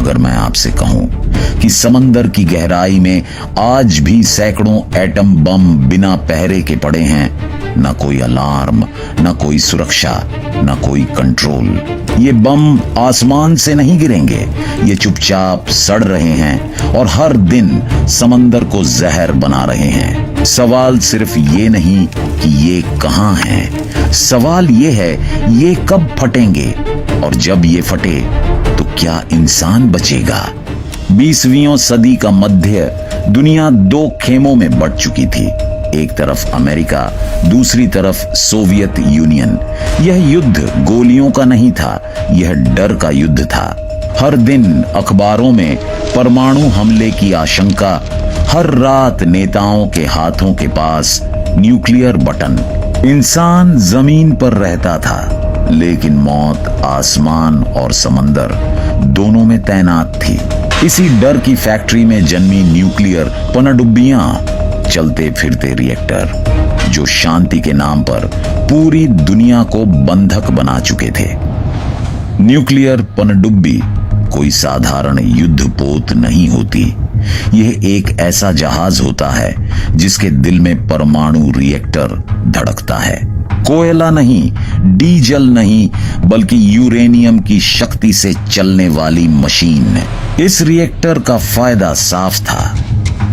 अगर मैं आपसे कहूं कि समंदर की गहराई में आज भी सैकड़ों एटम बम बिना पहरे के पड़े हैं, न कोई अलार्म, न कोई सुरक्षा, न कोई कंट्रोल। ये बम आसमान से नहीं गिरेंगे, ये चुपचाप सड़ रहे हैं और हर दिन समंदर को जहर बना रहे हैं। सवाल सिर्फ ये नहीं कि ये कहां हैं, सवाल ये है ये कब फटेंगे, और जब ये फटे तो क्या इंसान बचेगा। 20वीं सदी का मध्य दुनिया दो खेमों में बंट चुकी थी, एक तरफ अमेरिका, दूसरी तरफ सोवियत यूनियन। यह युद्ध गोलियों का नहीं था, यह डर का युद्ध था। हर दिन अखबारों में परमाणु हमले की आशंका, हर रात नेताओं के हाथों के पास न्यूक्लियर बटन। इंसान जमीन पर रहता था, लेकिन मौत आसमान और समंदर दोनों में तैनात थी। इसी डर की फैक्ट्री में जन्मी न्यूक्लियर पनडुब्बियां, चलते फिरते रिएक्टर, जो शांति के नाम पर पूरी दुनिया को बंधक बना चुके थे। न्यूक्लियर पनडुब्बी कोई साधारण युद्धपोत नहीं होती, यह एक ऐसा जहाज होता है जिसके दिल में परमाणु रिएक्टर धड़कता है। कोयला नहीं, डीजल नहीं, बल्कि यूरेनियम की शक्ति से चलने वाली मशीन। इस रिएक्टर का फायदा साफ था,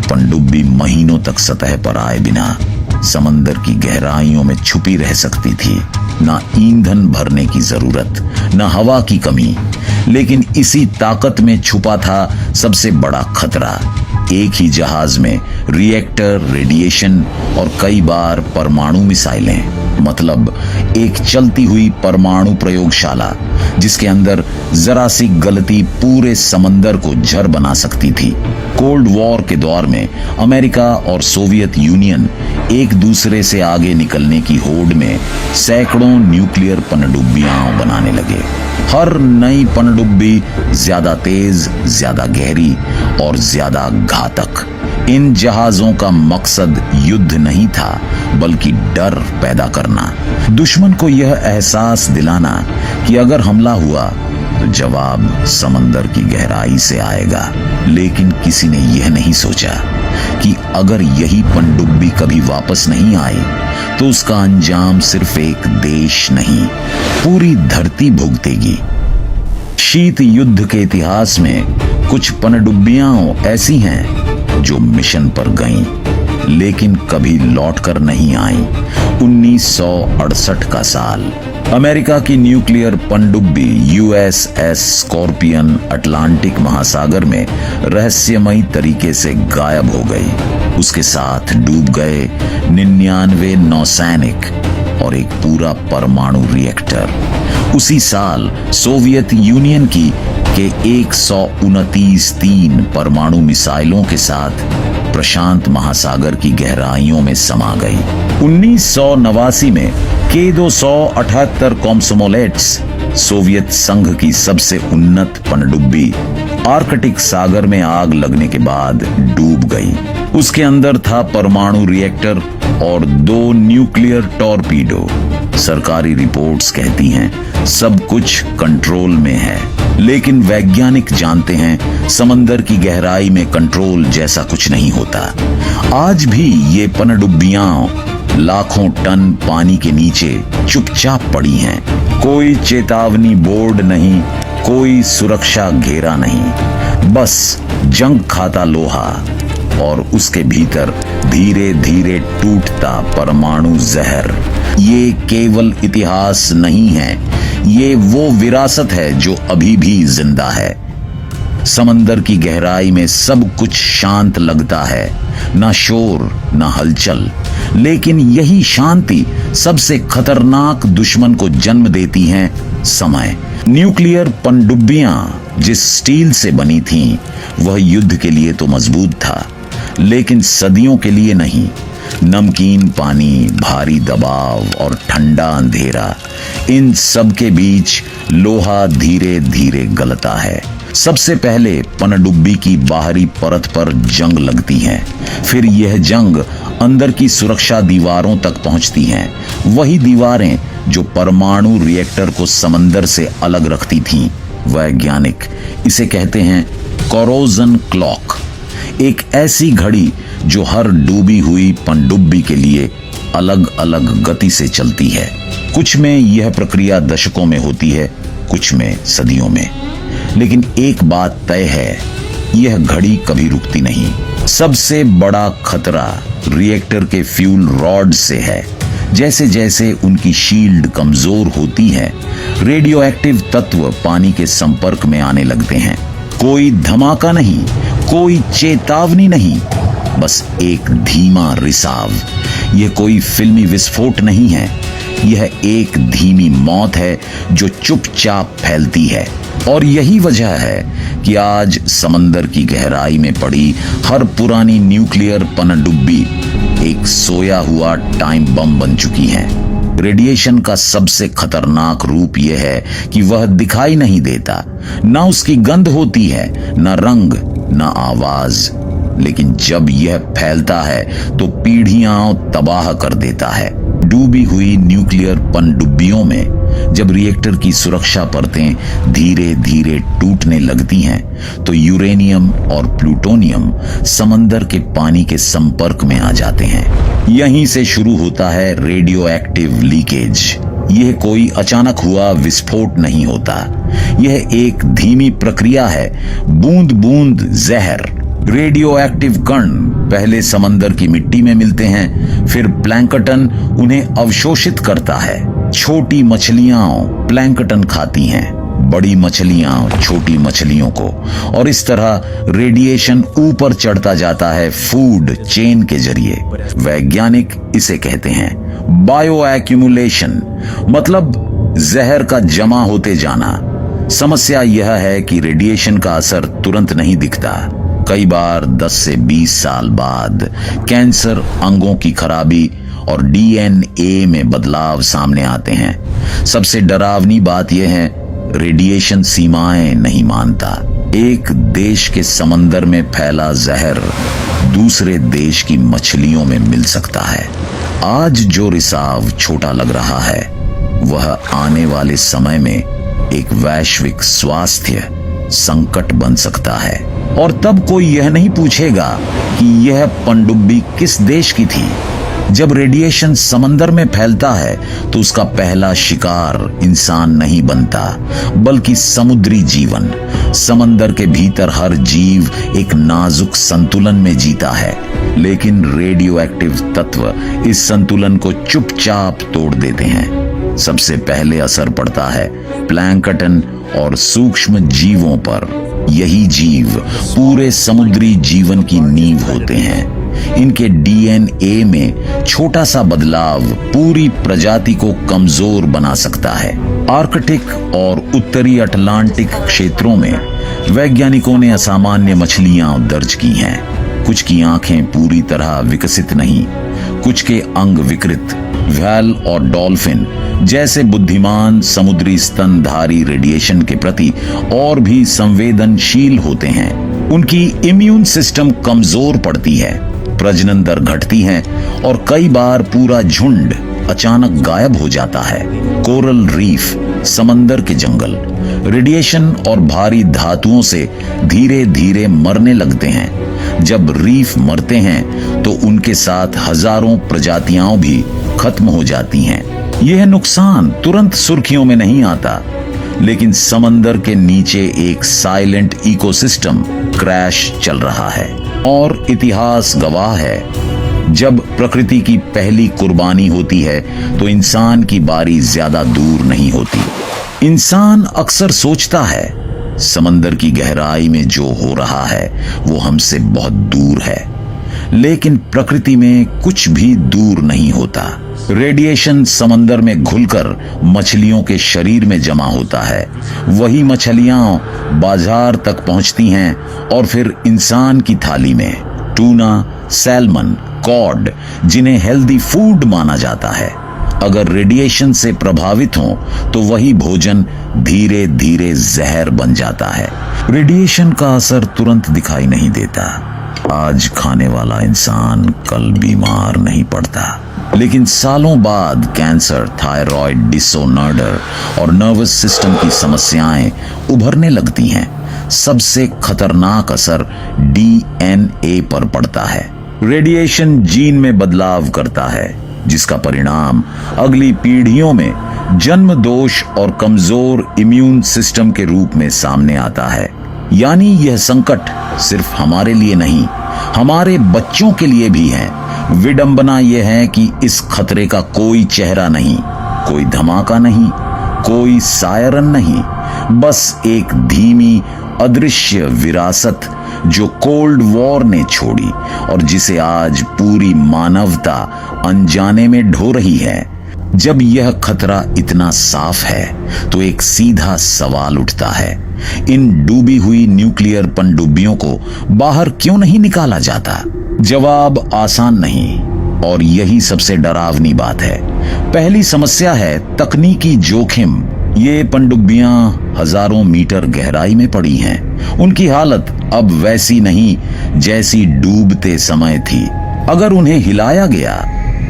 पनडुब्बी महीनों तक सतह पर आए बिना समंदर की गहराइयों में छुपी रह सकती थी। ना ईंधन भरने की जरूरत, ना हवा की कमी। लेकिन इसी ताकत में छुपा था सबसे बड़ा खतरा। एक ही जहाज में रिएक्टर, रेडिएशन और कई बार परमाणु मिसाइलें। मतलब एक चलती हुई परमाणु प्रयोगशाला जिसके अंदर जरा सी गलती पूरे समंदर को जर बना सकती थी। कोल्ड वॉर के दौर में अमेरिका और सोवियत यूनियन एक दूसरे से आगे निकलने की होड़ में सैकड़ों न्यूक्लियर पनडुब्बियां बनाने लगे। हर नई पनडुब्बी ज्यादा तेज, ज्यादा गहरी और ज्यादा घातक। इन जहाजों का मकसद युद्ध नहीं था, बल्कि डर पैदा करना। दुश्मन को यह एहसास दिलाना कि अगर हमला हुआ तो जवाब समंदर की गहराई से आएगा। लेकिन किसी ने यह नहीं सोचा कि अगर यही पनडुब्बी कभी वापस नहीं आई तो उसका अंजाम सिर्फ एक देश नहीं, पूरी धरती भुगतेगी। शीत युद्ध के इतिहास में कुछ पनडुब्बियां ऐसी हैं जो मिशन पर गईं, लेकिन कभी लौटकर नहीं आईं। 1968 का साल, अमेरिका की न्यूक्लियर पनडुब्बी USS स्कॉर्पियन अटलांटिक महासागर में रहस्यमयी तरीके से गायब हो गई। उसके साथ डूब गए 99 नौसैनिक और एक पूरा परमाणु रिएक्टर। उसी साल सोवियत यूनियन की के 129 तीन परमाणु मिसाइलों के साथ प्रशांत महासागर की गहराइयों में समा गई। 1989 में K-278 कॉम्सोमोलेट्स, सोवियत संघ की सबसे उन्नत पनडुब्बी, आर्कटिक सागर में आग लगने के बाद डूब गई। उसके अंदर था परमाणु रिएक्टर और 2 न्यूक्लियर टॉर्पीडो। सरकारी रिपोर्ट्स कहती हैं सब कुछ कंट्रोल में है, लेकिन वैज्ञानिक जानते हैं समंदर की गहराई में कंट्रोल जैसा कुछ नहीं होता। आज भी ये पनडुब्बियां लाखों टन पानी के नीचे चुपचाप पड़ी हैं। कोई चेतावनी बोर्ड नहीं, कोई सुरक्षा घेरा नहीं, बस जंग खाता लोहा और उसके भीतर धीरे धीरे टूटता परमाणु जहर। ये केवल इतिहास नहीं है, ये वो विरासत है जो अभी भी जिंदा है। समंदर की गहराई में सब कुछ शांत लगता है, ना शोर, ना हलचल, लेकिन यही शांति सबसे खतरनाक दुश्मन को जन्म देती है, समय। न्यूक्लियर पनडुब्बियां जिस स्टील से बनी थीं, वह युद्ध के लिए तो मजबूत था, लेकिन सदियों के लिए नहीं। नमकीन पानी, भारी दबाव और ठंडा अंधेरा, इन सब के बीच लोहा धीरे धीरे गलता है। सबसे पहले पनडुब्बी की बाहरी परत पर जंग लगती है, फिर यह जंग अंदर की सुरक्षा दीवारों तक पहुंचती हैं। वही दीवारें जो परमाणु रिएक्टर को समंदर से अलग रखती थीं। वैज्ञानिक इसे कहते हैं कोरोजन क्लॉक, एक ऐसी घड़ी जो हर डूबी हुई पनडुब्बी के लिए अलग अलग गति से चलती है। कुछ में यह प्रक्रिया दशकों में होती है, कुछ में सदियों में। लेकिन एक बात तय है, यह घड़ी कभी रुकती नहीं। सबसे बड़ा खतरा रिएक्टर के फ्यूल रॉड से है। जैसे जैसे उनकी शील्ड कमजोर होती है, रेडियो एक्टिव तत्व पानी के संपर्क में आने लगते हैं। कोई धमाका नहीं, कोई चेतावनी नहीं, बस एक धीमा रिसाव। यह कोई फिल्मी विस्फोट नहीं है, यह एक धीमी मौत है जो चुपचाप फैलती है। और यही वजह है कि आज समंदर की गहराई में पड़ी हर पुरानी न्यूक्लियर पनडुब्बी एक सोया हुआ टाइम बम बन चुकी है। रेडिएशन का सबसे खतरनाक रूप यह है कि वह दिखाई नहीं देता, ना उसकी गंध होती है, ना रंग, ना आवाज। लेकिन जब यह फैलता है तो पीढ़ियां तबाह कर देता है। डूबी हुई न्यूक्लियर पनडुब्बियों में जब रिएक्टर की सुरक्षा परतें धीरे धीरे टूटने लगती हैं, तो यूरेनियम और प्लूटोनियम समंदर के पानी के संपर्क में आ जाते हैं। यहीं से शुरू होता है रेडियो एक्टिव लीकेज। यह कोई अचानक हुआ विस्फोट नहीं होता, यह एक धीमी प्रक्रिया है, बूंद बूंद जहर। रेडियो एक्टिव कण पहले समंदर की मिट्टी में मिलते हैं, फिर प्लैंकटन उन्हें अवशोषित करता है। छोटी मछलियां प्लैंकटन खाती हैं, बड़ी मछलियां छोटी मछलियों को, और इस तरह रेडिएशन ऊपर चढ़ता जाता है फूड चेन के जरिए। वैज्ञानिक इसे कहते हैं बायो एक्यूमुलेशन, मतलब जहर का जमा होते जाना। समस्या यह है कि रेडिएशन का असर तुरंत नहीं दिखता। कई बार 10 से 20 साल बाद कैंसर, अंगों की खराबी और डीएनए में बदलाव सामने आते हैं। सबसे डरावनी बात यह है, रेडिएशन सीमाएं नहीं मानता। एक देश के समंदर में फैला जहर दूसरे देश की मछलियों में मिल सकता है। आज जो रिसाव छोटा लग रहा है, वह आने वाले समय में एक वैश्विक स्वास्थ्य संकट बन सकता है। और तब कोई यह नहीं पूछेगा कि यह पनडुब्बी किस देश की थी। जब रेडिएशन समंदर में फैलता है तो उसका पहला शिकार इंसान नहीं बनता, बल्कि समुद्री जीवन। समंदर के भीतर हर जीव एक नाजुक संतुलन में जीता है, लेकिन रेडियो एक्टिव तत्व इस संतुलन को चुपचाप तोड़ देते हैं। सबसे पहले असर पड़ता है प्लैंकटन और सूक्ष्म जीवों पर। यही जीव पूरे समुद्री जीवन की नींव होते हैं। इनके डीएनए में छोटा सा बदलाव पूरी प्रजाति को कमजोर बना सकता है। आर्कटिक और उत्तरी अटलांटिक क्षेत्रों में वैज्ञानिकों ने असामान्य मछलियां दर्ज की हैं। कुछ की आंखें पूरी तरह विकसित नहीं, कुछ के अंग विकृत। व्हेल और डॉल्फिन जैसे बुद्धिमान समुद्री स्तनधारी रेडिएशन के प्रति और भी संवेदनशील होते हैं। उनकी इम्यून सिस्टम कमजोर पड़ती है, प्रजनन दर घटती है और कई बार पूरा झुंड अचानक गायब हो जाता है। कोरल रीफ, समंदर के जंगल रेडिएशन और भारी धातुओं से धीरे धीरे मरने लगते हैं। जब रीफ मरते हैं तो उनके साथ हजारों प्रजातियां भी खत्म हो जाती हैं। यह नुकसान तुरंत सुर्खियों में नहीं आता, लेकिन समंदर के नीचे एक साइलेंट इकोसिस्टम क्रैश चल रहा है। और इतिहास गवाह है, जब प्रकृति की पहली कुर्बानी होती है तो इंसान की बारी ज्यादा दूर नहीं होती। इंसान अक्सर सोचता है समंदर की गहराई में जो हो रहा है वो हमसे बहुत दूर है, लेकिन प्रकृति में कुछ भी दूर नहीं होता। रेडिएशन समंदर में घुलकर मछलियों के शरीर में जमा होता है। वही मछलियां बाजार तक पहुंचती हैं और फिर इंसान की थाली में। टूना, सैल्मन, कॉड, जिन्हें हेल्दी फूड माना जाता है, अगर रेडिएशन से प्रभावित हो तो वही भोजन धीरे धीरे जहर बन जाता है। रेडिएशन का असर तुरंत दिखाई नहीं देता, आज खाने वाला इंसान कल बीमार नहीं पड़ता। लेकिन सालों बाद कैंसर, थायराइड डिसऑर्डर और नर्वस सिस्टम की समस्याएं उभरने लगती हैं। सबसे खतरनाक असर डीएनए पर पड़ता है। रेडिएशन जीन में बदलाव करता है, जिसका परिणाम अगली पीढ़ियों में जन्म दोष और कमजोर इम्यून सिस्टम के रूप में सामने आता है। यानी यह संकट सिर्फ हमारे लिए नहीं, हमारे बच्चों के लिए भी है। विडंबना यह है कि इस खतरे का कोई चेहरा नहीं, कोई धमाका नहीं, कोई सायरन नहीं, बस एक धीमी अदृश्य विरासत जो कोल्ड वॉर ने छोड़ी और जिसे आज पूरी मानवता अनजाने में ढो रही है। जब यह खतरा इतना साफ है तो एक सीधा सवाल उठता है, इन डूबी हुई न्यूक्लियर पनडुब्बियों को बाहर क्यों नहीं निकाला जाता? जवाब आसान नहीं, और यही सबसे डरावनी बात है। पहली समस्या है तकनीकी जोखिम। ये पनडुब्बियां हजारों मीटर गहराई में पड़ी हैं। उनकी हालत अब वैसी नहीं जैसी डूबते समय थी। अगर उन्हें हिलाया गया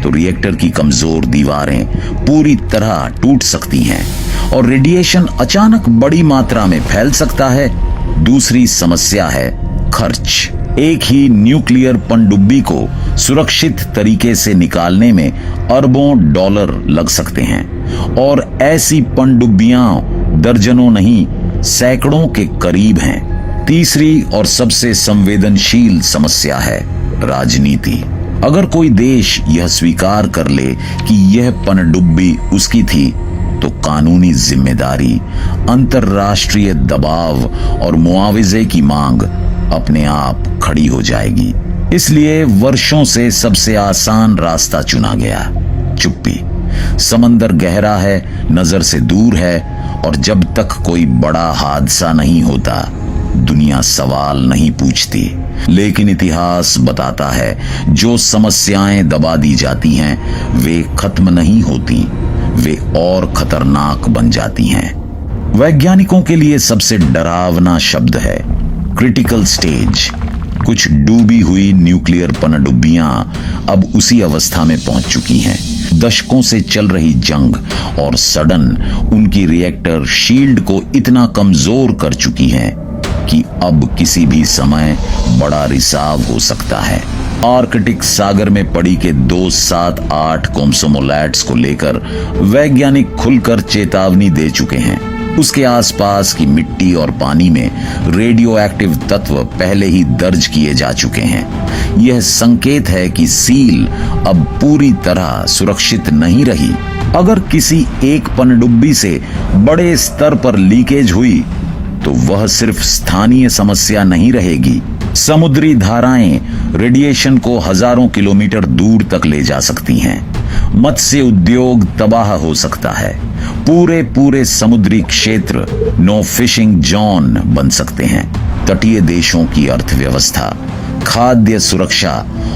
तो रिएक्टर की कमजोर दीवारें पूरी तरह टूट सकती हैं और रेडिएशन अचानक बड़ी मात्रा में फैल सकता है। दूसरी समस्या है खर्च। एक ही न्यूक्लियर पनडुब्बी को सुरक्षित तरीके से निकालने में अरबों डॉलर लग सकते हैं, और ऐसी पनडुब्बियां दर्जनों नहीं सैकड़ों के करीब हैं। तीसरी और सबसे संवेदनशील समस्या है राजनीति। अगर कोई देश यह स्वीकार कर ले कि यह पनडुब्बी उसकी थी, तो कानूनी जिम्मेदारी, अंतर्राष्ट्रीय दबाव और मुआवजे की मांग अपने आप खड़ी हो जाएगी। इसलिए वर्षों से सबसे आसान रास्ता चुना गया, चुप्पी। समंदर गहरा है, नजर से दूर है, और जब तक कोई बड़ा हादसा नहीं होता, दुनिया सवाल नहीं पूछती। लेकिन इतिहास बताता है, जो समस्याएं दबा दी जाती हैं, वे खत्म नहीं होती, वे और खतरनाक बन जाती हैं। वैज्ञानिकों के लिए सबसे डरावना शब्द है क्रिटिकल स्टेज। कुछ डूबी हुई न्यूक्लियर पनडुब्बियां अब उसी अवस्था में पहुंच चुकी हैं। दशकों से चल रही जंग और सडन उनकी रिएक्टर शील्ड को इतना कमजोर कर चुकी हैं कि अब किसी भी समय बड़ा रिसाव हो सकता है। आर्कटिक सागर में पड़ी के 278 कोमसोमोलैट्स को लेकर वैज्ञानिक खुलकर चेतावनी दे चुके हैं। उसके आसपास की मिट्टी और पानी में रेडियो एक्टिव तत्व पहले ही दर्ज किए जा चुके हैं। यह संकेत है कि सील अब पूरी तरह सुरक्षित नहीं रही। अगर किसी एक पनडुब्बी से बड़े स्तर पर लीकेज हुई तो वह सिर्फ स्थानीय समस्या नहीं रहेगी। समुद्री धाराएं रेडिएशन को हजारों किलोमीटर दूर तक ले जा सकती हैं। मत्स्य उद्योग तबाह हो सकता है। पूरे समुद्री क्षेत्र नो फिशिंग जोन बन सकते हैं। तटीय देशों की अर्थव्यवस्था, खाद्य सुरक्षा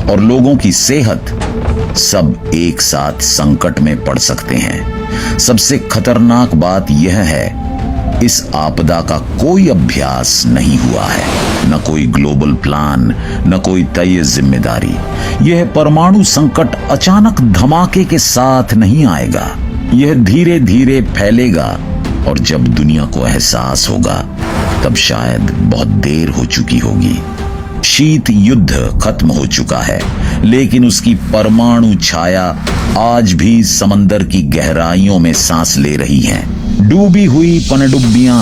और लोगों की सेहत सब एक साथ संकट में पड़ सकते हैं। सबसे खतरनाक बात यह है, इस आपदा का कोई अभ्यास नहीं हुआ है, न कोई ग्लोबल प्लान, न कोई तय जिम्मेदारी। यह परमाणु संकट अचानक धमाके के साथ नहीं आएगा। यह धीरे धीरे फैलेगा, और जब दुनिया को एहसास होगा तब शायद बहुत देर हो चुकी होगी। शीत युद्ध खत्म हो चुका है, लेकिन उसकी परमाणु छाया आज भी समंदर की गहराइयों में सांस ले रही है। डूबी हुई पनडुब्बियां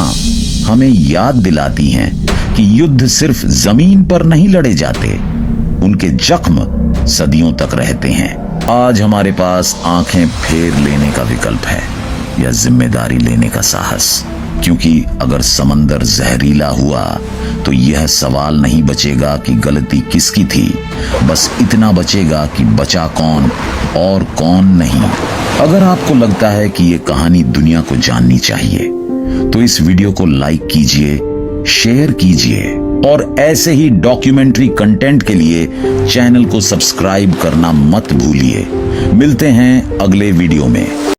हमें याद दिलाती हैं कि युद्ध सिर्फ जमीन पर नहीं लड़े जाते, उनके जख्म सदियों तक रहते हैं। आज हमारे पास आंखें फेर लेने का विकल्प है या जिम्मेदारी लेने का साहस, क्योंकि अगर समंदर जहरीला हुआ तो यह सवाल नहीं बचेगा कि गलती किसकी थी, बस इतना बचेगा कि बचा कौन और कौन नहीं। अगर आपको लगता है कि ये कहानी दुनिया को जाननी चाहिए तो इस वीडियो को लाइक कीजिए, शेयर कीजिए, और ऐसे ही डॉक्यूमेंट्री कंटेंट के लिए चैनल को सब्सक्राइब करना मत भूलिए। मिलते हैं अगले वीडियो में।